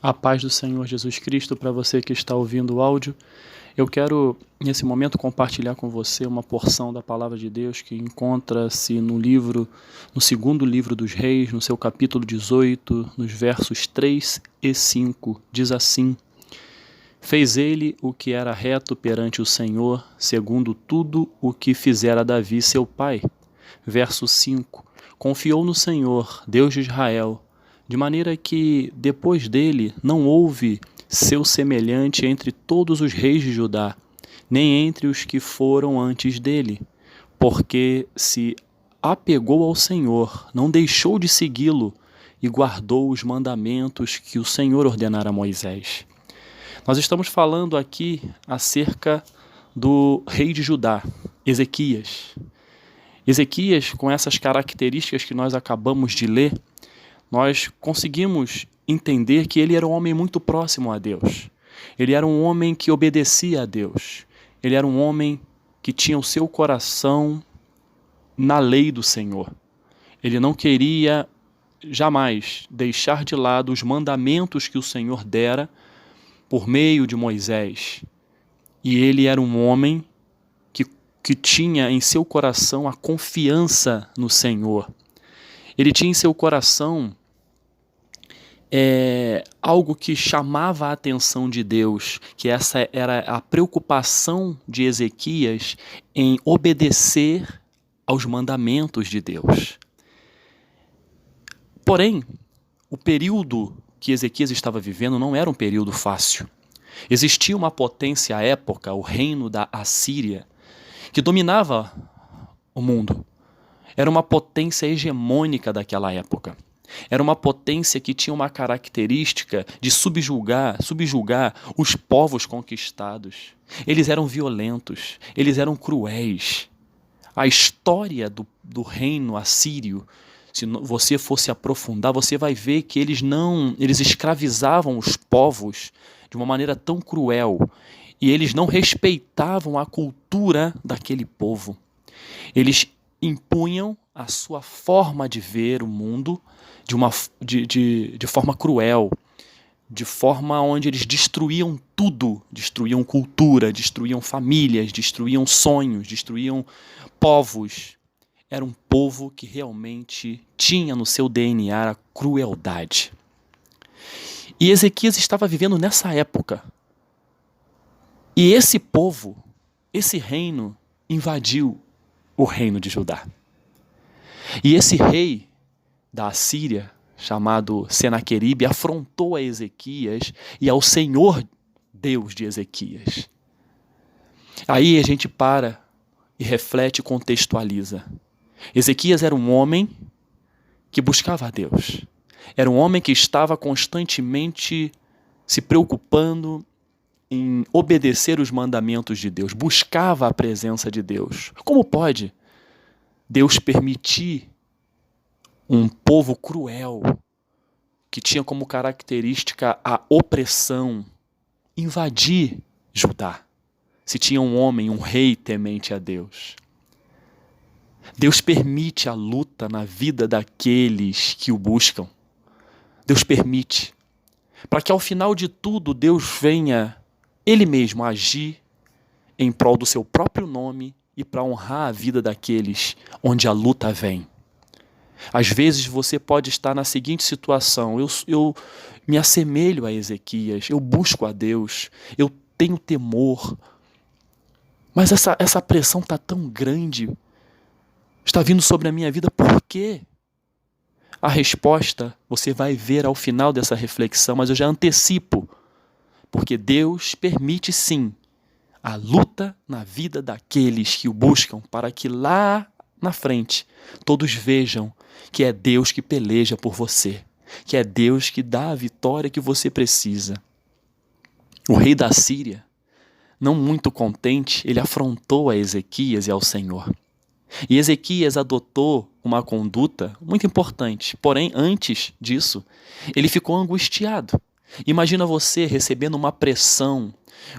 A paz do Senhor Jesus Cristo para você que está ouvindo o áudio. Eu quero, nesse momento, compartilhar com você uma porção da Palavra de Deus que encontra-se no segundo livro dos Reis, no seu capítulo 18, nos versos 3 e 5. Diz assim: Fez ele o que era reto perante o Senhor, segundo tudo o que fizera Davi seu pai. Verso 5. Confiou no Senhor, Deus de Israel, de maneira que, depois dele, não houve seu semelhante entre todos os reis de Judá, nem entre os que foram antes dele, porque se apegou ao Senhor, não deixou de segui-lo e guardou os mandamentos que o Senhor ordenara a Moisés. Nós estamos falando aqui acerca do rei de Judá, Ezequias. Ezequias, com essas características que nós acabamos de ler, nós conseguimos entender que ele era um homem muito próximo a Deus. Ele era um homem que obedecia a Deus. Ele era um homem que tinha o seu coração na lei do Senhor. Ele não queria jamais deixar de lado os mandamentos que o Senhor dera por meio de Moisés. E ele era um homem que tinha em seu coração a confiança no Senhor. Ele tinha em seu coração algo que chamava a atenção de Deus, que essa era a preocupação de Ezequias em obedecer aos mandamentos de Deus. Porém, o período que Ezequias estava vivendo não era um período fácil. Existia uma potência à época, o reino da Assíria, que dominava o mundo. Era uma potência hegemônica daquela época. Era uma potência que tinha uma característica de subjugar os povos conquistados. Eles eram violentos, eles eram cruéis. A história do reino assírio, se você fosse aprofundar, você vai ver que eles escravizavam os povos de uma maneira tão cruel e eles não respeitavam a cultura daquele povo. Eles impunham a sua forma de ver o mundo de forma cruel, de forma onde eles destruíam tudo, destruíam cultura, destruíam famílias, destruíam sonhos, destruíam povos. Era um povo que realmente tinha no seu DNA a crueldade. E Ezequias estava vivendo nessa época. E esse povo, esse reino, invadiu o reino de Judá. E esse rei da Assíria, chamado Senaqueribe, afrontou a Ezequias e ao Senhor Deus de Ezequias. Aí a gente para e reflete e contextualiza. Ezequias era um homem que buscava a Deus. Era um homem que estava constantemente se preocupando em obedecer os mandamentos de Deus, buscava a presença de Deus. Como pode Deus permitir um povo cruel, que tinha como característica a opressão, invadir Judá, se tinha um homem, um rei temente a Deus? Deus permite a luta na vida daqueles que o buscam. Deus permite, para que ao final de tudo Deus venha Ele mesmo agir em prol do seu próprio nome e para honrar a vida daqueles onde a luta vem. Às vezes você pode estar na seguinte situação: eu me assemelho a Ezequias, eu busco a Deus, eu tenho temor, mas essa pressão está tão grande, está vindo sobre a minha vida, por quê? A resposta você vai ver ao final dessa reflexão, mas eu já antecipo, porque Deus permite sim a luta na vida daqueles que o buscam, para que lá na frente todos vejam que é Deus que peleja por você, que é Deus que dá a vitória que você precisa. O rei da Síria, não muito contente, ele afrontou a Ezequias e ao Senhor. E Ezequias adotou uma conduta muito importante, porém, antes disso, ele ficou angustiado. Imagina você recebendo uma pressão,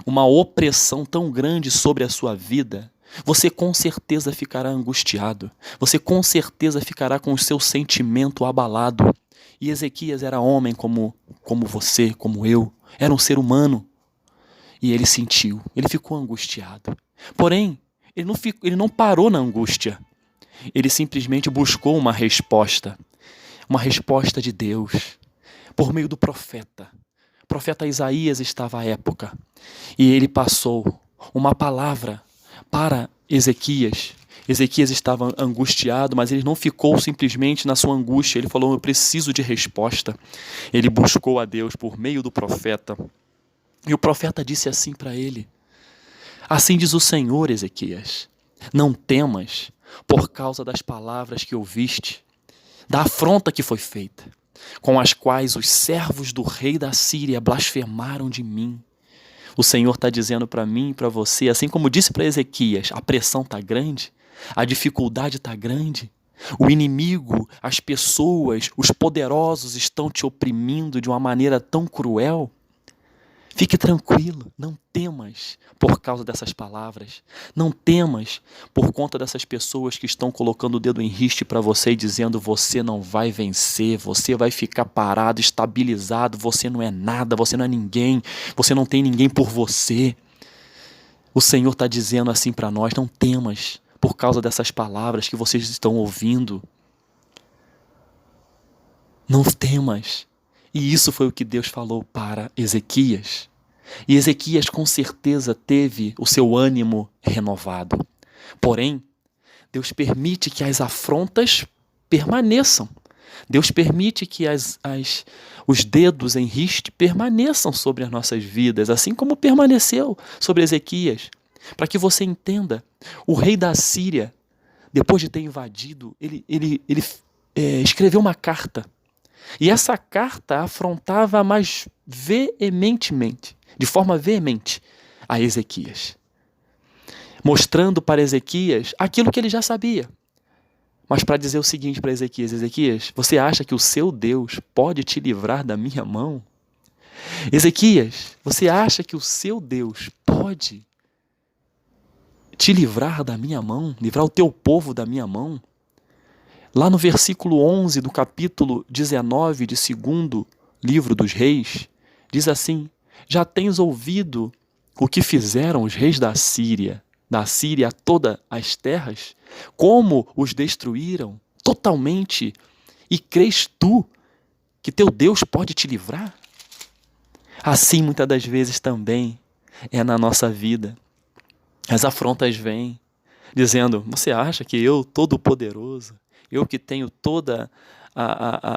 uma opressão tão grande sobre a sua vida. Você com certeza ficará angustiado. Você com certeza ficará com o seu sentimento abalado. E Ezequias era homem como como você, como eu, era um ser humano. E ele sentiu, ele ficou angustiado. Porém, ele não parou na angústia. Ele simplesmente buscou uma resposta de Deus, por meio do profeta. O profeta Isaías estava à época, e ele passou uma palavra para Ezequias. Ezequias estava angustiado, mas ele não ficou simplesmente na sua angústia. Ele falou: eu preciso de resposta. Ele buscou a Deus por meio do profeta. E o profeta disse assim para ele: assim diz o Senhor, Ezequias, não temas por causa das palavras que ouviste, da afronta que foi feita, com as quais os servos do rei da Síria blasfemaram de mim. O Senhor está dizendo para mim e para você, assim como disse para Ezequias, a pressão está grande, a dificuldade está grande, o inimigo, as pessoas, os poderosos estão te oprimindo de uma maneira tão cruel. Fique tranquilo, não temas por causa dessas palavras, não temas por conta dessas pessoas que estão colocando o dedo em riste para você e dizendo: você não vai vencer, você vai ficar parado, estabilizado, você não é nada, você não é ninguém, você não tem ninguém por você. O Senhor está dizendo assim para nós: não temas por causa dessas palavras que vocês estão ouvindo. Não temas. E isso foi o que Deus falou para Ezequias. E Ezequias com certeza teve o seu ânimo renovado. Porém, Deus permite que as afrontas permaneçam. Deus permite que os dedos em riste permaneçam sobre as nossas vidas, assim como permaneceu sobre Ezequias. Para que você entenda, o rei da Síria, depois de ter invadido, ele escreveu uma carta. E essa carta afrontava mais veementemente, de forma veemente, a Ezequias, mostrando para Ezequias aquilo que ele já sabia. Mas para dizer o seguinte para Ezequias: Ezequias, você acha que o seu Deus pode te livrar da minha mão? Ezequias, você acha que o seu Deus pode te livrar da minha mão, livrar o teu povo da minha mão? Lá no versículo 11 do capítulo 19 de 2º livro dos reis, diz assim: já tens ouvido o que fizeram os reis da Síria a todas as terras, como os destruíram totalmente, e crês tu que teu Deus pode te livrar? Assim, muitas das vezes também é na nossa vida. As afrontas vêm dizendo: você acha que eu, todo-poderoso, eu que tenho toda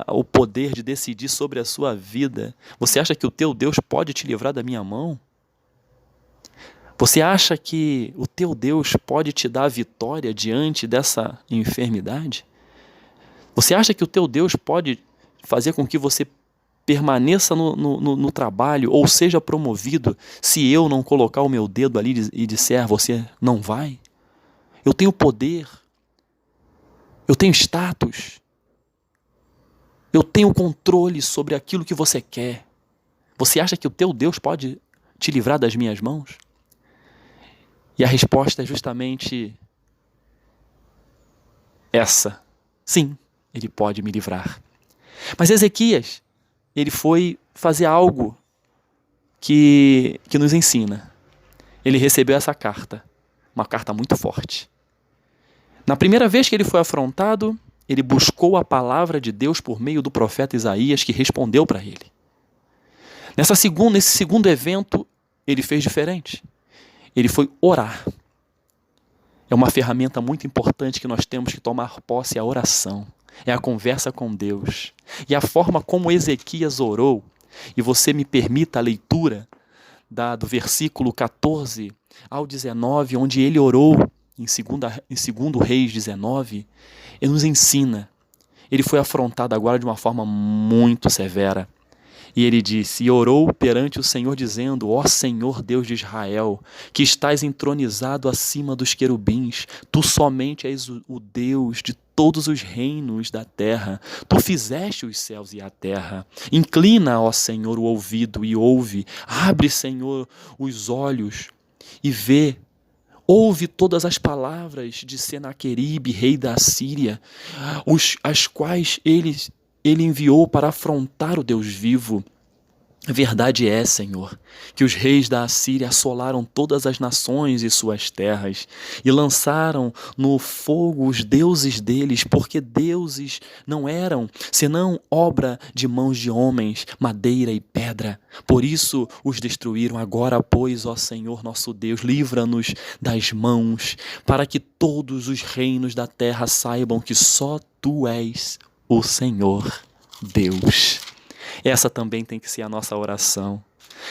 o poder de decidir sobre a sua vida, você acha que o teu Deus pode te livrar da minha mão? Você acha que o teu Deus pode te dar a vitória diante dessa enfermidade? Você acha que o teu Deus pode fazer com que você permaneça no trabalho ou seja promovido se eu não colocar o meu dedo ali e disser: você não vai? Eu tenho poder, eu tenho status, eu tenho controle sobre aquilo que você quer. Você acha que o teu Deus pode te livrar das minhas mãos? E a resposta é justamente essa: sim, ele pode me livrar. Mas Ezequias, ele foi fazer algo que nos ensina. Ele recebeu essa carta, uma carta muito forte. Na primeira vez que ele foi afrontado, ele buscou a palavra de Deus por meio do profeta Isaías, que respondeu para ele. Nesse segundo evento, ele fez diferente. Ele foi orar. É uma ferramenta muito importante que nós temos que tomar posse, a oração. É a conversa com Deus. E a forma como Ezequias orou, e você me permita a leitura do versículo 14 ao 19, onde ele orou em 2 Reis 19, ele nos ensina. Ele foi afrontado agora de uma forma muito severa. E ele disse, e orou perante o Senhor, dizendo: ó Senhor Deus de Israel, que estás entronizado acima dos querubins, tu somente és o Deus de todos os reinos da terra. Tu fizeste os céus e a terra. Inclina, ó Senhor, o ouvido e ouve. Abre, Senhor, os olhos e vê. Ouve todas as palavras de Senaqueribe, rei da Síria, as quais ele enviou para afrontar o Deus vivo. A verdade é, Senhor, que os reis da Assíria assolaram todas as nações e suas terras e lançaram no fogo os deuses deles, porque deuses não eram senão obra de mãos de homens, madeira e pedra. Por isso os destruíram. Agora, pois, ó Senhor nosso Deus, livra-nos das mãos, para que todos os reinos da terra saibam que só Tu és o Senhor Deus. Essa também tem que ser a nossa oração.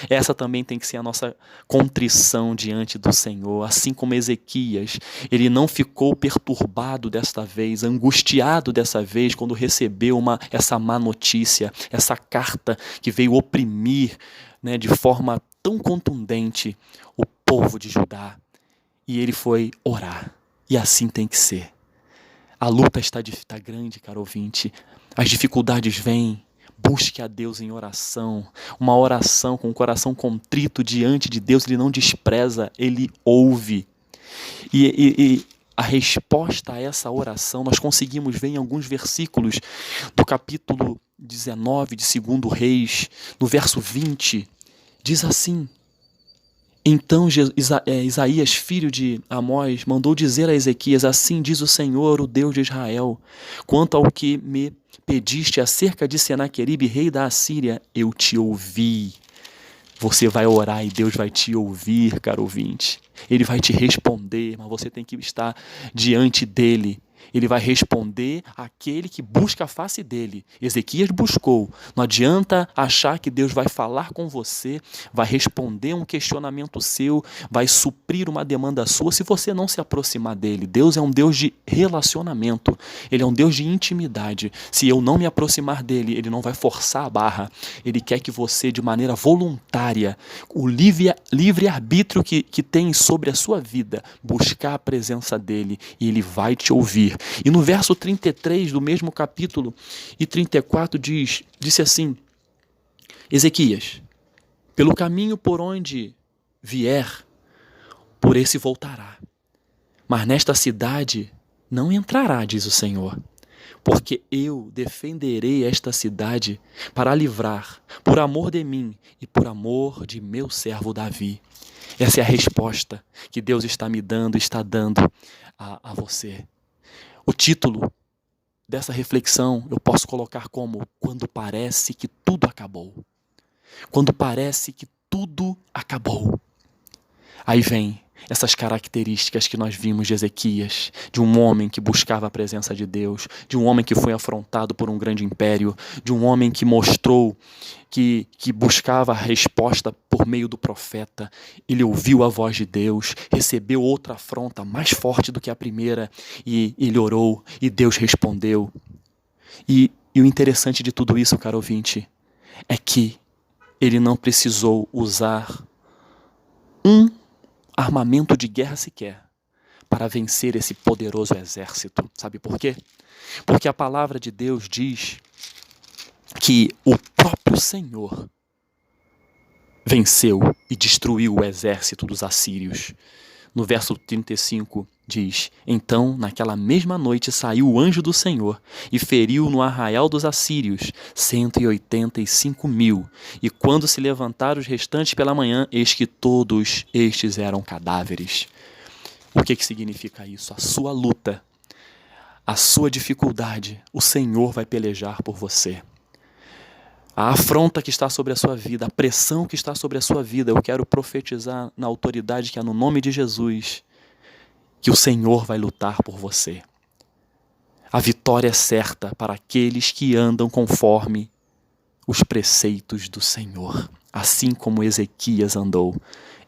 Essa também tem que ser a nossa contrição diante do Senhor. Assim como Ezequias, ele não ficou perturbado desta vez, angustiado dessa vez, quando recebeu essa má notícia, essa carta que veio oprimir, né, de forma tão contundente o povo de Judá. E ele foi orar. E assim tem que ser. A luta está grande, caro ouvinte. As dificuldades vêm. Busque a Deus em oração, uma oração com o coração contrito diante de Deus. Ele não despreza, Ele ouve. E a resposta a essa oração nós conseguimos ver em alguns versículos do capítulo 19 de 2 Reis, no verso 20, diz assim: então Isaías, filho de Amós, mandou dizer a Ezequias: assim diz o Senhor, o Deus de Israel, quanto ao que me pediste acerca de Senaqueribe, rei da Assíria, eu te ouvi. Você vai orar e Deus vai te ouvir, caro ouvinte. Ele vai te responder, mas você tem que estar diante dele. Ele vai responder àquele que busca a face dele. Ezequias buscou. Não adianta achar que Deus vai falar com você, vai responder um questionamento seu, vai suprir uma demanda sua se você não se aproximar dele. Deus é um Deus de relacionamento. Ele é um Deus de intimidade. Se eu não me aproximar dele, ele não vai forçar a barra. Ele quer que você, de maneira voluntária, o livre-arbítrio que tem sobre a sua vida, buscar a presença dele, e ele vai te ouvir. E no verso 33 do mesmo capítulo e 34 disse assim: Ezequias, pelo caminho por onde vier, por esse voltará. Mas nesta cidade não entrará, diz o Senhor, porque eu defenderei esta cidade para a livrar, por amor de mim e por amor de meu servo Davi. Essa é a resposta que Deus está me dando, está dando a você. O título dessa reflexão eu posso colocar como: quando parece que tudo acabou. Quando parece que tudo acabou. Aí vem essas características que nós vimos de Ezequias, de um homem que buscava a presença de Deus, de um homem que foi afrontado por um grande império, de um homem que mostrou que buscava a resposta por meio do profeta. Ele ouviu a voz de Deus, recebeu outra afronta mais forte do que a primeira, e ele orou, e Deus respondeu. E o interessante de tudo isso, caro ouvinte, é que ele não precisou usar um armamento de guerra sequer para vencer esse poderoso exército. Sabe por quê? Porque a palavra de Deus diz que o próprio Senhor venceu e destruiu o exército dos assírios. No verso 35 diz: então, naquela mesma noite saiu o anjo do Senhor e feriu no arraial dos assírios 185.000. E quando se levantaram os restantes pela manhã, eis que todos estes eram cadáveres. O que significa isso? A sua luta, a sua dificuldade, o Senhor vai pelejar por você. A afronta que está sobre a sua vida, a pressão que está sobre a sua vida, eu quero profetizar na autoridade que é no nome de Jesus, que o Senhor vai lutar por você. A vitória é certa para aqueles que andam conforme os preceitos do Senhor. Assim como Ezequias andou,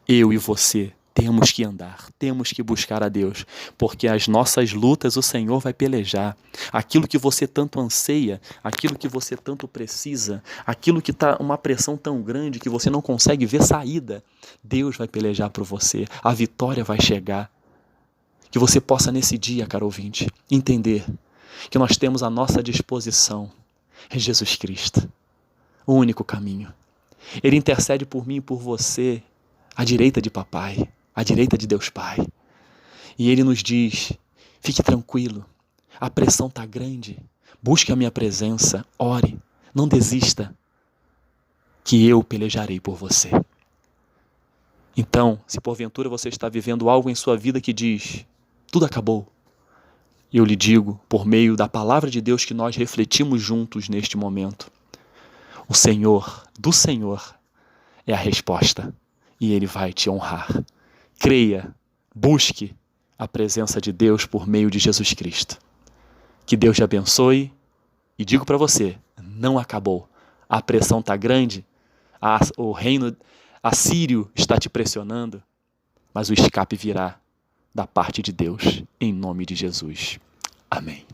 eu e você temos que andar, temos que buscar a Deus, porque as nossas lutas o Senhor vai pelejar. Aquilo que você tanto anseia, aquilo que você tanto precisa, aquilo que está uma pressão tão grande que você não consegue ver saída, Deus vai pelejar por você, a vitória vai chegar. Que você possa nesse dia, caro ouvinte, entender que nós temos à nossa disposição é Jesus Cristo, o único caminho. Ele intercede por mim e por você à direita de papai, à direita de Deus Pai. E ele nos diz: fique tranquilo, a pressão está grande, busque a minha presença, ore, não desista. que eu pelejarei por você. Então, se porventura você está vivendo algo em sua vida que diz, tudo acabou, eu lhe digo, por meio da palavra de Deus que nós refletimos juntos neste momento, o Senhor, do Senhor, é a resposta e Ele vai te honrar. Creia, busque a presença de Deus por meio de Jesus Cristo. Que Deus te abençoe e digo para você, não acabou. A pressão está grande, o reino assírio está te pressionando, mas o escape virá da parte de Deus, em nome de Jesus. Amém.